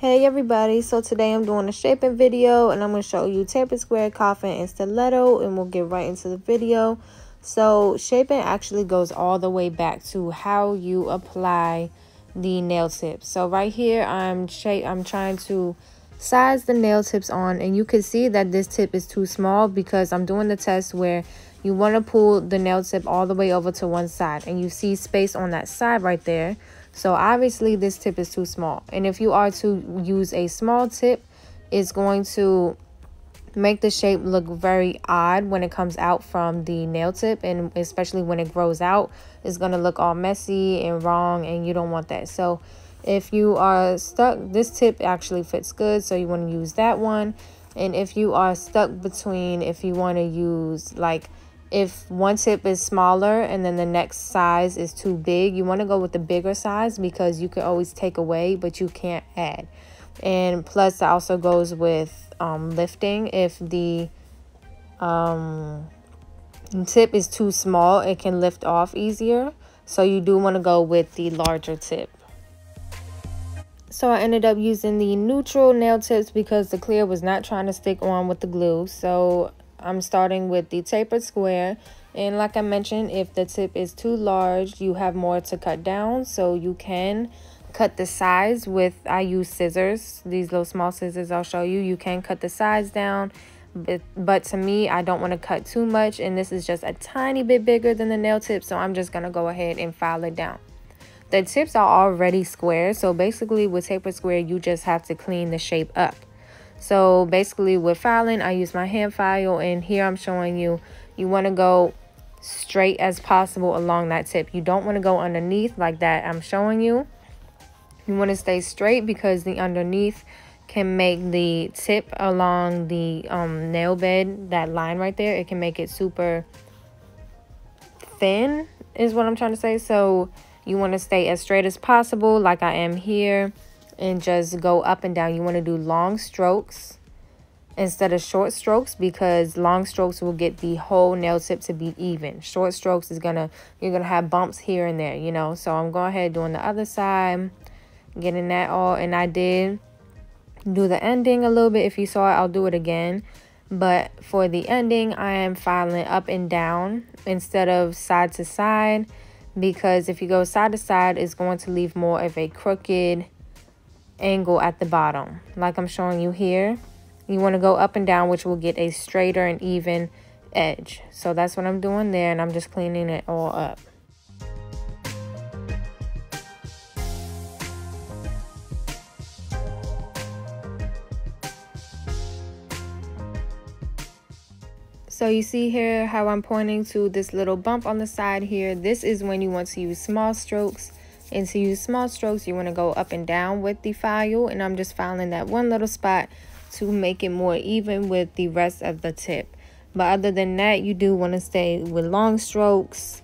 Hey everybody, so today I'm doing a shaping video and I'm going to show you tapered, square, coffin, and stiletto, and we'll get right into the video. So shaping actually goes all the way back to how you apply the nail tips. So right here I'm trying to size the nail tips on, and you can see that this tip is too small because I'm doing the test where you want to pull the nail tip all the way over to one side, and you see space on that side right there. So obviously this tip is too small, and if you are to use a small tip, it's going to make the shape look very odd when it comes out from the nail tip, and especially when it grows out, it's going to look all messy and wrong, and you don't want that. So if you are stuck, this tip actually fits good, so you want to use that one. And if you are stuck between, if you want to use, like, if one tip is smaller and then the next size is too big, you want to go with the bigger size because you can always take away, but you can't add. And plus, that also goes with lifting. If the tip is too small, it can lift off easier. So you do want to go with the larger tip. So I ended up using the neutral nail tips because the clear was not trying to stick on with the glue. So I'm starting with the tapered square, and like I mentioned, if the tip is too large, you have more to cut down, so you can cut the size with, I use scissors, these little small scissors I'll show you. You can cut the size down, but to me, I don't want to cut too much, and this is just a tiny bit bigger than the nail tip, so I'm just going to go ahead and file it down. The tips are already square, so basically with tapered square, you just have to clean the shape up. So basically with filing, I use my hand file, and here I'm showing you, you want to go straight as possible along that tip. You don't want to go underneath like that I'm showing you. You want to stay straight because the underneath can make the tip along the nail bed, that line right there, it can make it super thin is what I'm trying to say. So you want to stay as straight as possible like I am here, and just go up and down. You want to do long strokes instead of short strokes, because long strokes will get the whole nail tip to be even. Short strokes is you're gonna have bumps here and there, you know. So I'm going ahead doing the other side, getting that all, and I did do the ending a little bit. If you saw it, I'll do it again, but for the ending I am filing up and down instead of side to side, because if you go side to side, it's going to leave more of a crooked angle at the bottom like I'm showing you here. You want to go up and down, which will get a straighter and even edge. So that's what I'm doing there, and I'm just cleaning it all up. So you see here how I'm pointing to this little bump on the side here. This is when you want to use small strokes. And to use small strokes, you want to go up and down with the file, and I'm just filing that one little spot to make it more even with the rest of the tip. But other than that, you do want to stay with long strokes.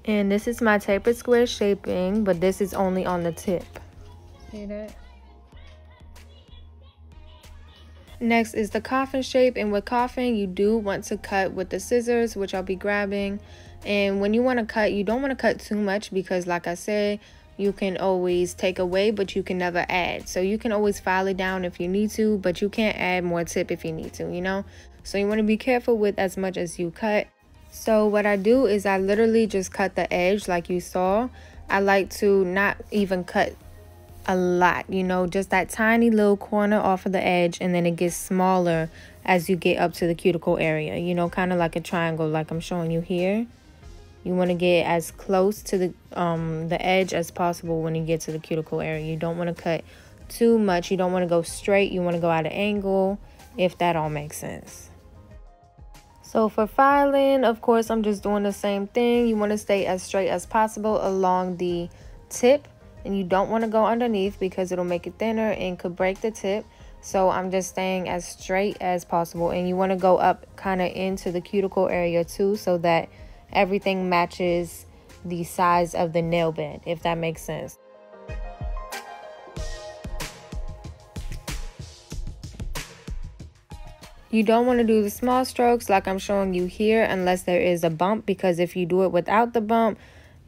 And this is my tapered square shaping, but this is only on the tip. See that? Next is the coffin shape, and with coffin you do want to cut with the scissors, which I'll be grabbing. And when you want to cut, you don't want to cut too much because like I said, you can always take away, but you can never add. So you can always file it down if you need to, but you can't add more tip if you need to, you know. So you want to be careful with as much as you cut. So what I do is I literally just cut the edge like you saw. I like to not even cut a lot, you know, just that tiny little corner off of the edge, and then it gets smaller as you get up to the cuticle area, you know, kind of like a triangle like I'm showing you here. You want to get as close to the edge as possible when you get to the cuticle area. You don't want to cut too much. You don't want to go straight. You want to go at an angle, if that all makes sense. So for filing, of course, I'm just doing the same thing. You want to stay as straight as possible along the tip, and you don't want to go underneath because it'll make it thinner and could break the tip. So I'm just staying as straight as possible, and you want to go up kind of into the cuticle area too, so that everything matches the size of the nail bed, if that makes sense. You don't want to do the small strokes like I'm showing you here unless there is a bump, because if you do it without the bump,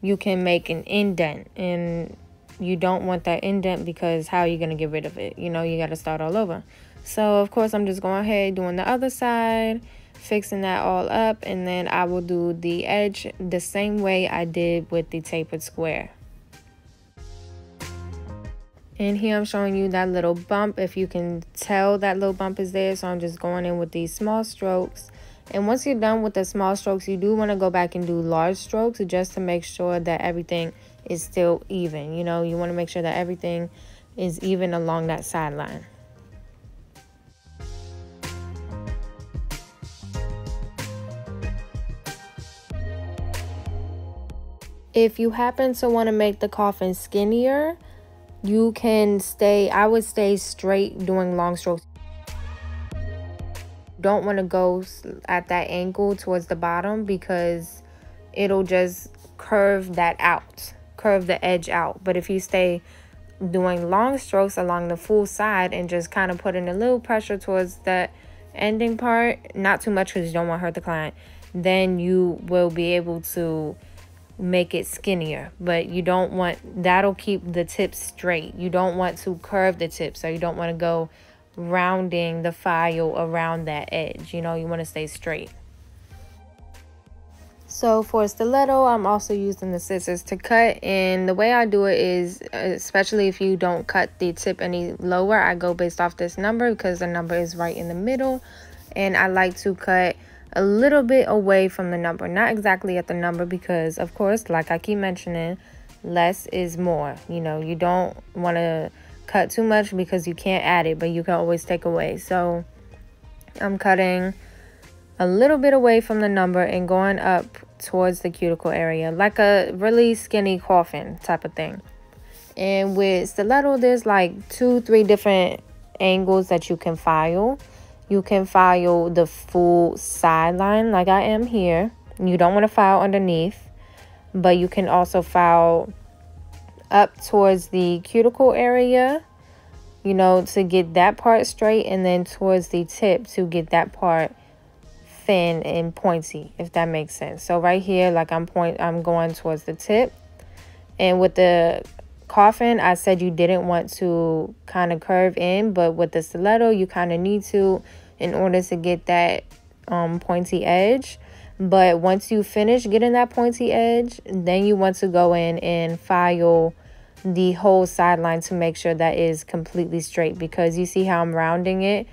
you can make an indent, and you don't want that indent because how are you going to get rid of it? You know, you got to start all over. So of course I'm just going ahead doing the other side, fixing that all up, and then I will do the edge the same way I did with the tapered square. And here I'm showing you that little bump. If you can tell, that little bump is there. So I'm just going in with these small strokes. And once you're done with the small strokes, you do want to go back and do large strokes just to make sure that everything is still even. You know, you want to make sure that everything is even along that sideline. If you happen to want to make the coffin skinnier, you can I would stay straight doing long strokes. Don't want to go at that angle towards the bottom because it'll just curve that out, curve the edge out. But if you stay doing long strokes along the full side and just kind of putting a little pressure towards that ending part, not too much because you don't want to hurt the client, then you will be able to make it skinnier. But you don't want, that'll keep the tip straight. You don't want to curve the tip, so you don't want to go rounding the file around that edge. You know, you want to stay straight. So for stiletto, I'm also using the scissors to cut, and the way I do it is, especially if you don't cut the tip any lower, I go based off this number because the number is right in the middle, and I like to cut a little bit away from the number, not exactly at the number, because of course, like I keep mentioning, less is more. You know, you don't want to cut too much because you can't add it, but you can always take away. So I'm cutting a little bit away from the number and going up towards the cuticle area, like a really skinny coffin type of thing. And with stiletto, there's like 2-3 different angles that you can file. You can file the full sideline like I am here. You don't want to file underneath, but you can also file up towards the cuticle area, you know, to get that part straight, and then towards the tip to get that part thin and pointy, if that makes sense. So right here, like I'm going towards the tip. And with the coffin, I said you didn't want to kind of curve in, but with the stiletto, you kind of need to in order to get that pointy edge. But once you finish getting that pointy edge, then you want to go in and file the whole sideline to make sure that is completely straight, because you see how I'm rounding it,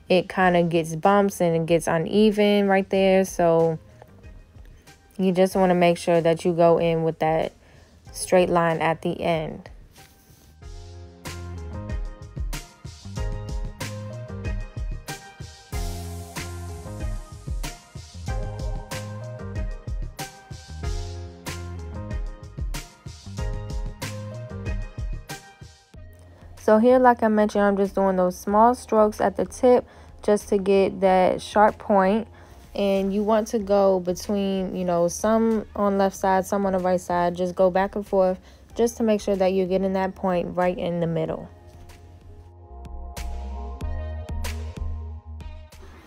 it kind of gets bumps and it gets uneven right there. So you just want to make sure that you go in with that straight line at the end. So here, like I mentioned, I'm just doing those small strokes at the tip just to get that sharp point. And you want to go between, you know, some on left side, some on the right side. Just go back and forth just to make sure that you're getting that point right in the middle.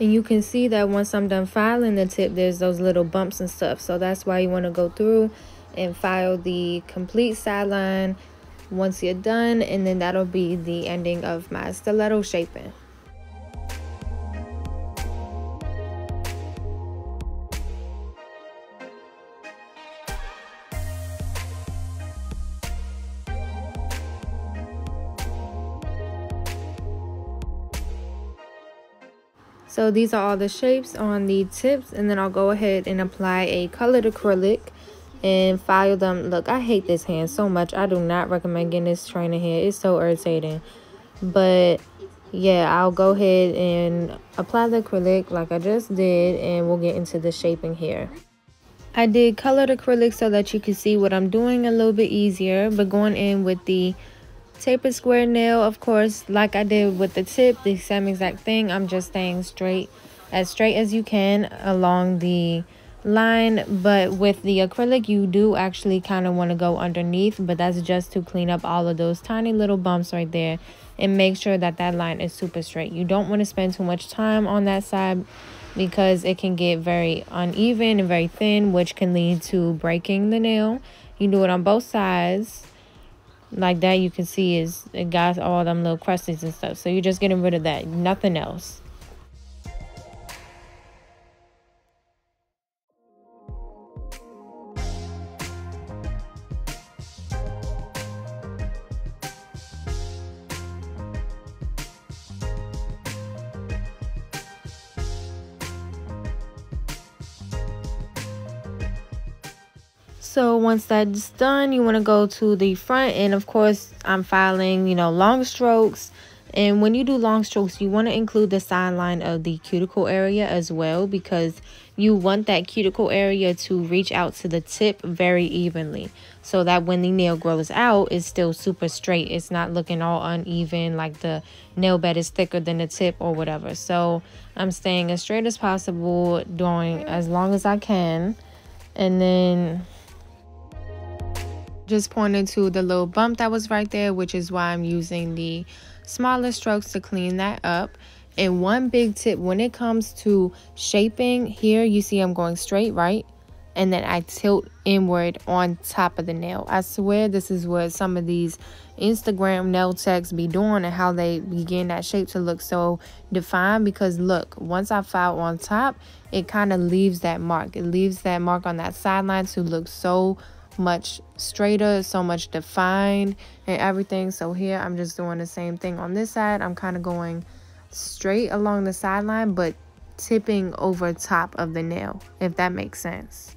And you can see that once I'm done filing the tip, there's those little bumps and stuff. So that's why you want to go through and file the complete sideline once you're done, and then that'll be the ending of my stiletto shaping. So these are all the shapes on the tips, and then I'll go ahead and apply a colored acrylic and file them. Look, I hate this hand so much. I do not recommend getting this trainer here. It's so irritating. But yeah, I'll go ahead and apply the acrylic like I just did, and we'll get into the shaping here. I did colored acrylic so that you can see what I'm doing a little bit easier, but going in with the tapered square nail, of course, like I did with the tip, the same exact thing. I'm just staying straight as you can along the line. But with the acrylic, you do actually kind of want to go underneath, but that's just to clean up all of those tiny little bumps right there and make sure that that line is super straight. You don't want to spend too much time on that side because it can get very uneven and very thin, which can lead to breaking the nail. You do it on both sides. Like that, you can see it got all them little crusties and stuff. So you're just getting rid of that, nothing else. So once that's done, you want to go to the front, and of course I'm filing, long strokes. And when you do long strokes, you want to include the sideline of the cuticle area as well, because you want that cuticle area to reach out to the tip very evenly, so that when the nail grows out, it's still super straight. It's not looking all uneven, like the nail bed is thicker than the tip or whatever. So I'm staying as straight as possible, doing as long as I can, and then just pointed to the little bump that was right there, which is why I'm using the smaller strokes to clean that up. And one big tip when it comes to shaping, here you see I'm going straight, right? And then I tilt inward on top of the nail. I swear this is what some of these Instagram nail techs be doing, and how they begin that shape to look so defined. Because look, once I file on top, it kind of leaves that mark. It leaves that mark on that sideline to look so much straighter, so much defined and everything. So here I'm just doing the same thing on this side. I'm kind of going straight along the sideline, but tipping over top of the nail, if that makes sense.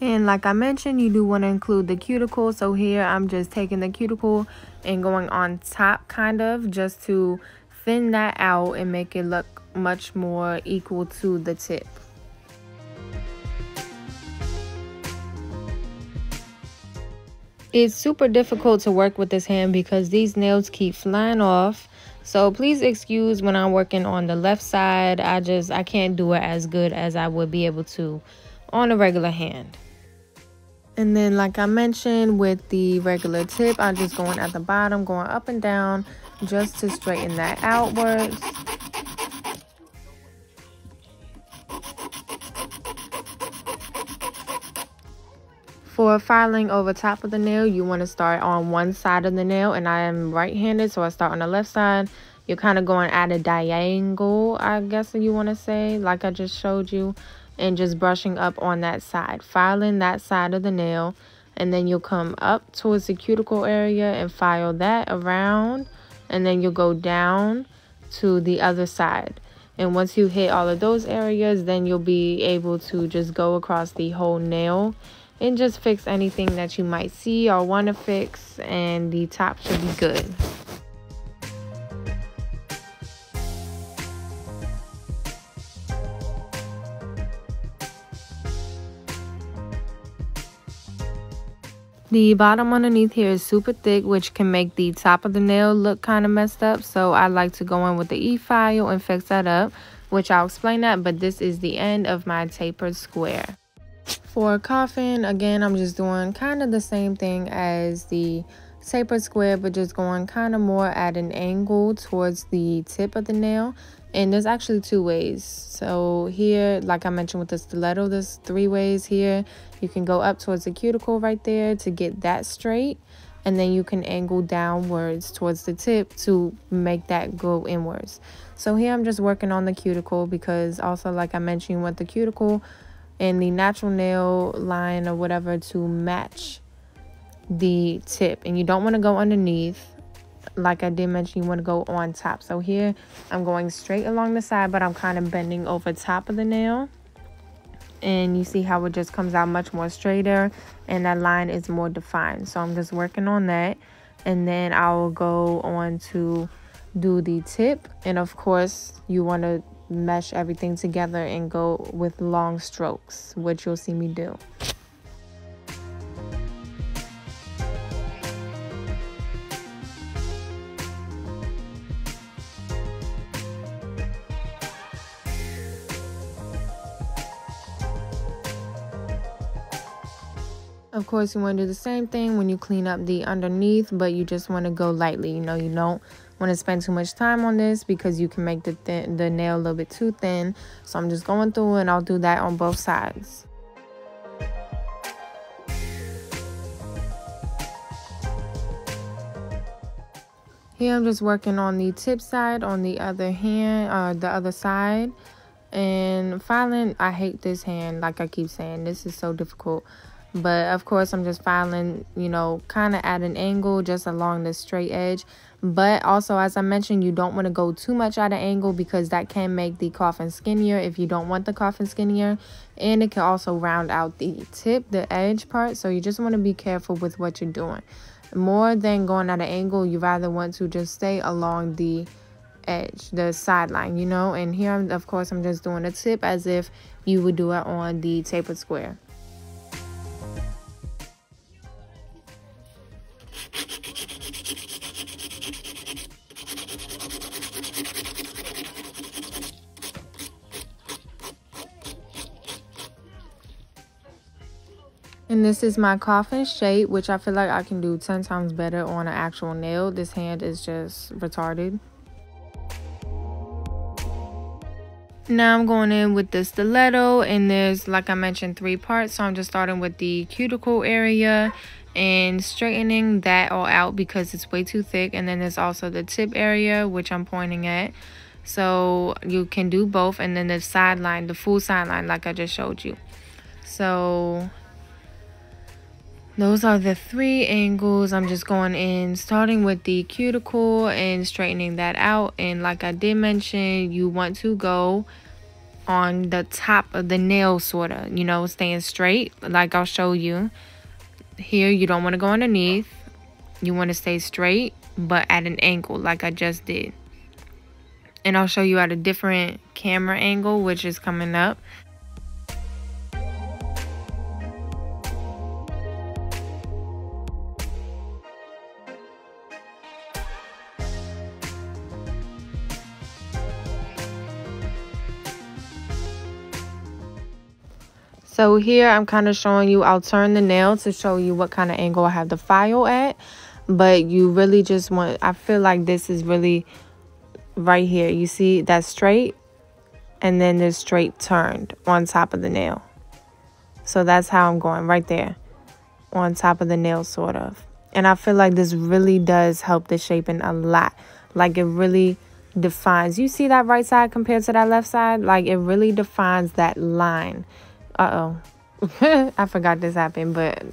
And like I mentioned, you do want to include the cuticle. So here I'm just taking the cuticle and going on top, kind of just to thin that out and make it look much more equal to the tip. It's super difficult to work with this hand because these nails keep flying off. So please excuse when I'm working on the left side. I can't do it as good as I would be able to on a regular hand. And then like I mentioned with the regular tip, I'm just going at the bottom, going up and down just to straighten that outwards. For filing over top of the nail, you want to start on one side of the nail, and I am right-handed, so I start on the left side. You're kind of going at a diagonal, I guess you want to say, like I just showed you, and just brushing up on that side, filing that side of the nail, and then you'll come up towards the cuticle area and file that around, and then you'll go down to the other side. And once you hit all of those areas, then you'll be able to just go across the whole nail and just fix anything that you might see or want to fix, and the top should be good. The bottom underneath here is super thick, which can make the top of the nail look kind of messed up. So I like to go in with the E-file and fix that up, which I'll explain that. But this is the end of my tapered square. For Coffin, again, I'm just doing kind of the same thing as the tapered square, but just going kind of more at an angle towards the tip of the nail. And there's actually two ways. So here, like I mentioned with the stiletto, there's three ways here. You can go up towards the cuticle right there to get that straight, and then you can angle downwards towards the tip to make that go inwards. So here I'm just working on the cuticle, because also, like I mentioned, you want the cuticle and the natural nail line or whatever to match the tip, and you don't want to go underneath. Like I did mention, you want to go on top. So here I'm going straight along the side, but I'm kind of bending over top of the nail, and you see how it just comes out much more straighter and that line is more defined. So I'm just working on that, and then I will go on to do the tip. And of course you want to mesh everything together and go with long strokes, which you'll see me do. Of course, you want to do the same thing when you clean up the underneath, but you just want to go lightly. You don't want to spend too much time on this because you can make the nail a little bit too thin. So I'm just going through and I'll do that on both sides. Here I'm just working on the tip side on the other hand, the other side. And filing, I hate this hand, like I keep saying, this is so difficult. But of course I'm just filing, you know, kind of at an angle just along the straight edge. But also, as I mentioned, you don't want to go too much at an angle because that can make the coffin skinnier if you don't want the coffin skinnier. And it can also round out the tip, the edge part. So you just want to be careful with what you're doing. More than going at an angle, you rather want to just stay along the edge, the sideline, you know. And here, of course, I'm just doing a tip as if you would do it on the tapered square. And this is my coffin shape, which I feel like I can do 10 times better on an actual nail. This hand is just retarded. Now I'm going in with the stiletto, and there's, like I mentioned, 3 parts. So I'm just starting with the cuticle area and straightening that all out because it's way too thick. And then there's also the tip area, which I'm pointing at. So you can do both. And then the sideline, the full sideline, like I just showed you. So those are the 3 angles. I'm just going in, starting with the cuticle and straightening that out. And like I did mention, you want to go on the top of the nail, sort of, you know, staying straight, like I'll show you. Here, you don't want to go underneath. You want to stay straight, but at an angle, like I just did. And I'll show you at a different camera angle, which is coming up. So here I'm kind of showing you, I'll turn the nail to show you what kind of angle I have the file at. But you really just want, I feel like this is really right here. You see that's straight, and then there's straight turned on top of the nail. So that's how I'm going right there on top of the nail, sort of. And I feel like this really does help the shaping a lot. Like it really defines. You see that right side compared to that left side? Like it really defines that line. Uh-oh. I forgot this happened, but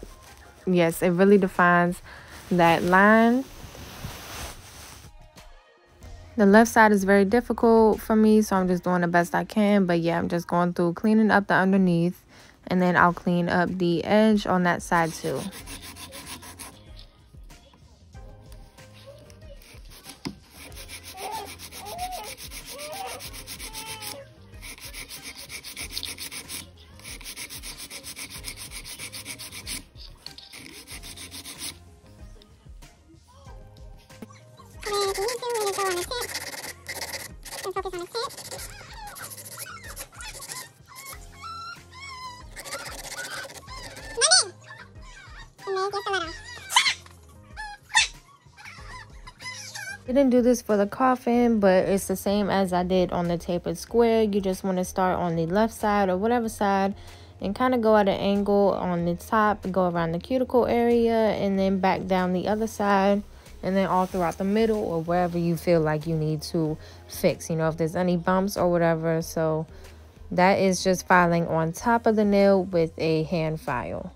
yes, it really defines that line. The left side is very difficult for me, so I'm just doing the best I can. But yeah, I'm just going through cleaning up the underneath, and then I'll clean up the edge on that side too. Didn't do this for the coffin, but it's the same as I did on the tapered square. You just want to start on the left side or whatever side and kind of go at an angle on the top, go around the cuticle area, and then back down the other side, and then all throughout the middle or wherever you feel like you need to fix, you know, if there's any bumps or whatever. So that is just filing on top of the nail with a hand file.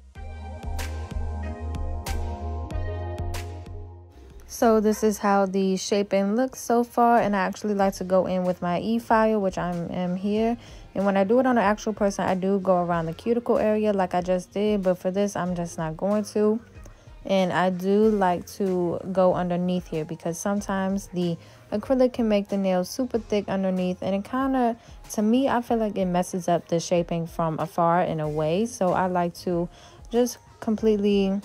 So this is how the shaping looks so far, and I actually like to go in with my e-file, which I am here. And when I do it on an actual person, I do go around the cuticle area like I just did, but for this I'm just not going to. And I do like to go underneath here because sometimes the acrylic can make the nails super thick underneath, and it kind of, to me, I feel like it messes up the shaping from afar in a way. So I like to just completely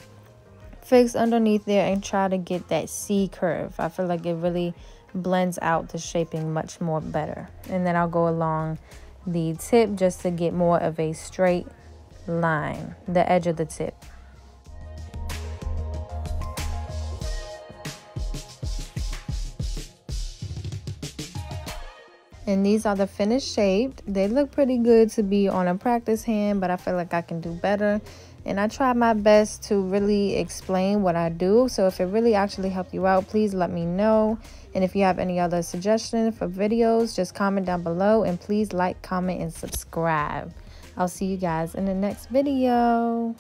fix underneath there and try to get that C curve. I feel like it really blends out the shaping much more better. And then I'll go along the tip just to get more of a straight line, the edge of the tip. And these are the finished shaped. They look pretty good to be on a practice hand, but I feel like I can do better. And I try my best to really explain what I do. So if it really actually helped you out, please let me know. And if you have any other suggestions for videos, just comment down below. And please like, comment, and subscribe. I'll see you guys in the next video.